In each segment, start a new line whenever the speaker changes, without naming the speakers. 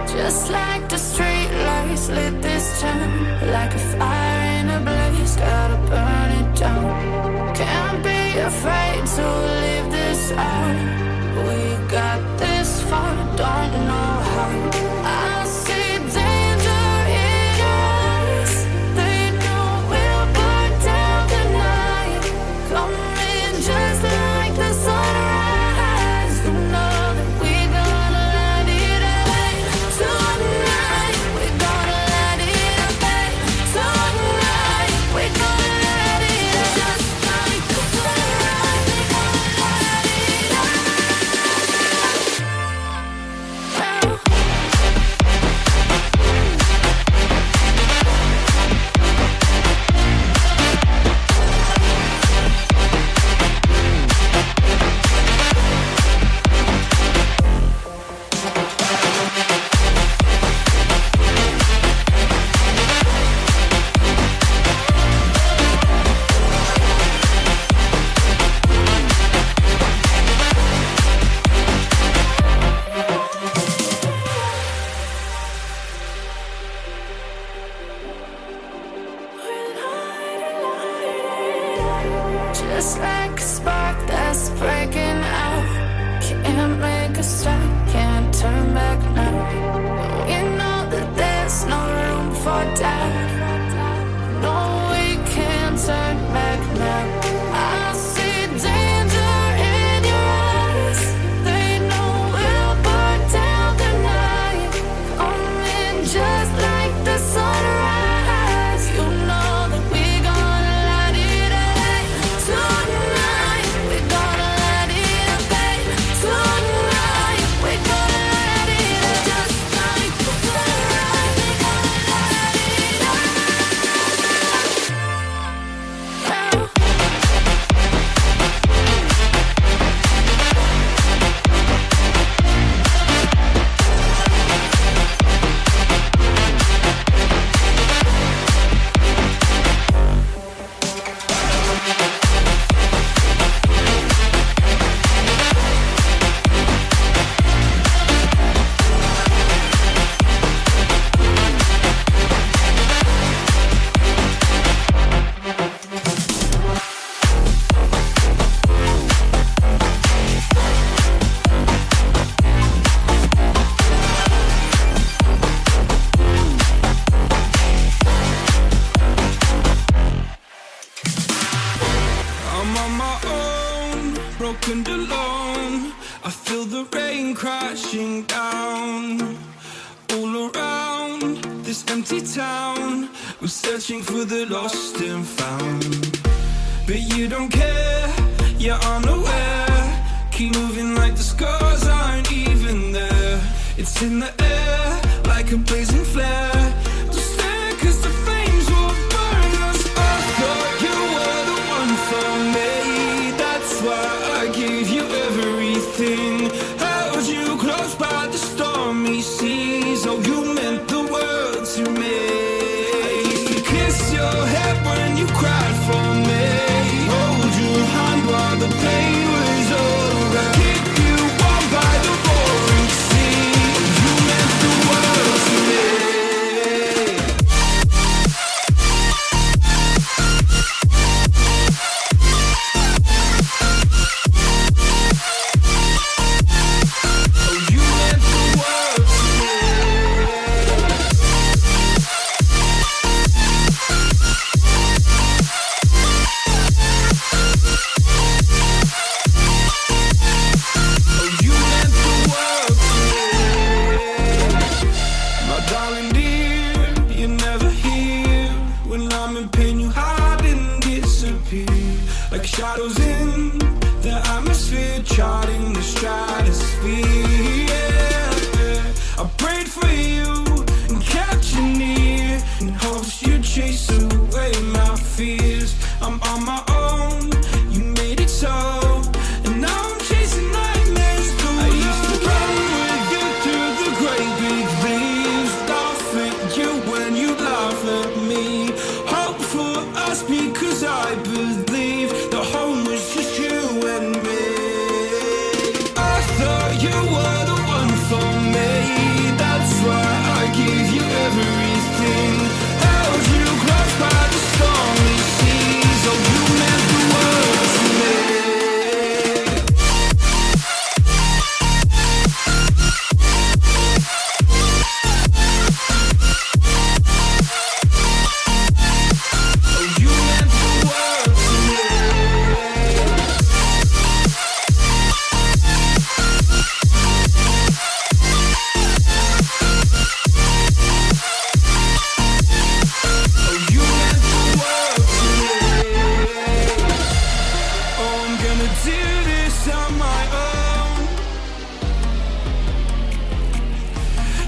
Just like the street lights lit this town, like a fire in a blaze, gotta burn it down. Can't be afraid to leave this out. We got this far, don't know how. I see danger in your eyes. They know we'll burn down the night. Coming just like the sunrise. You know that we gonna let it out. Tonight, we gonna let it out. Tonight, we gonna let it out. Just like the sunrise, we gonna let it out. Just like a spark that's breaking out. Can't make a stop, can't turn back now. We know that there's no room for doubt. No, we can't turn back now. I see danger in your eyes. They know we'll burn down the night. Coming just like the sunrise. You know that we gonna let it out. Tonight, we gonna let it out. Tonight, we gonna let it out. Just like the sunrise, we gonna let it out.
I'm on my own, broken alone. I feel the rain crashing down all around this empty town. I'm searching for the lost and found, but you don't care, you're unaware. Keep moving like the scars aren't even there. It's in the air like a blazing flare. Don't stare 'cause the flames will burn us. I thought you were the one for me. That's why I gave you everything. Held you close by the stormy seas. Oh, you meant the world to me. I used to kiss your head when you cried for me. Hold your hand while the pain was over. Keep you warm by the roaring sea. You meant the world to me.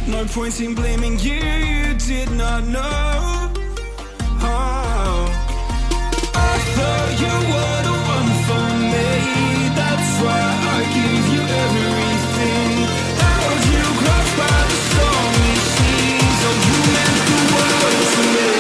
No point in blaming you, you did not know. Oh, I thought you were the one for me. That's why I give you everything. Held you close by the stormy seas. Oh, you meant the world to me.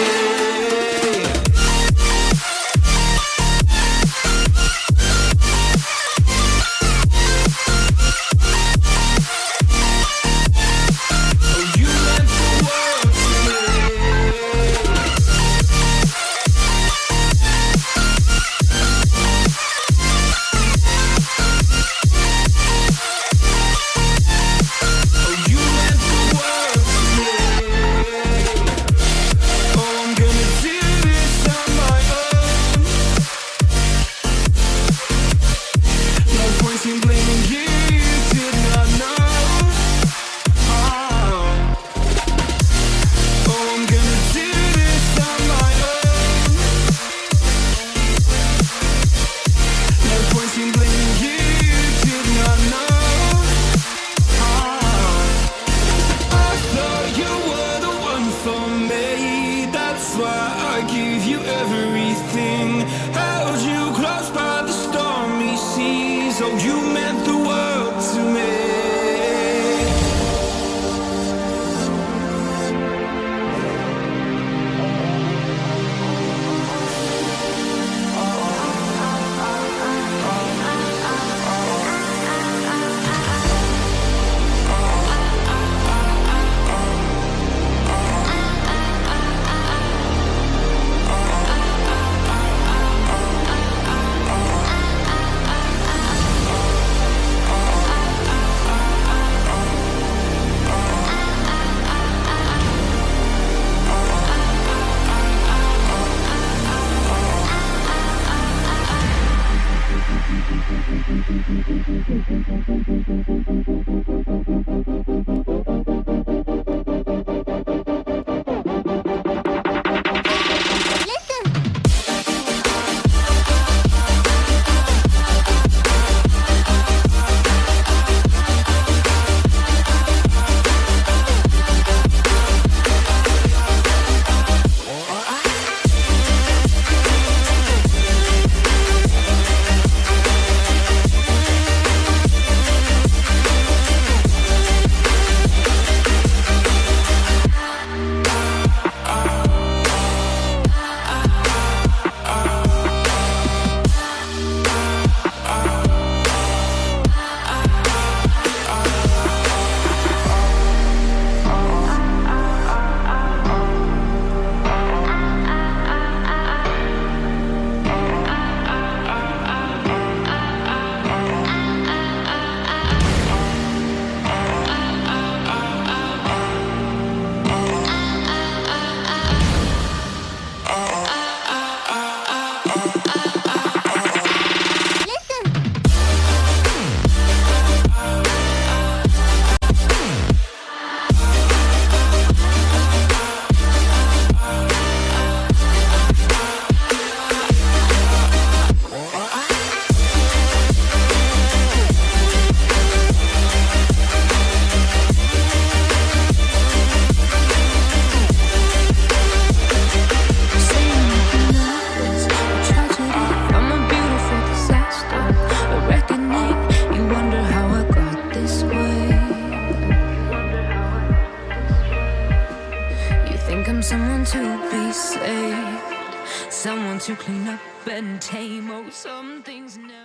Someone to be saved, someone to clean up and tame. Oh, some things never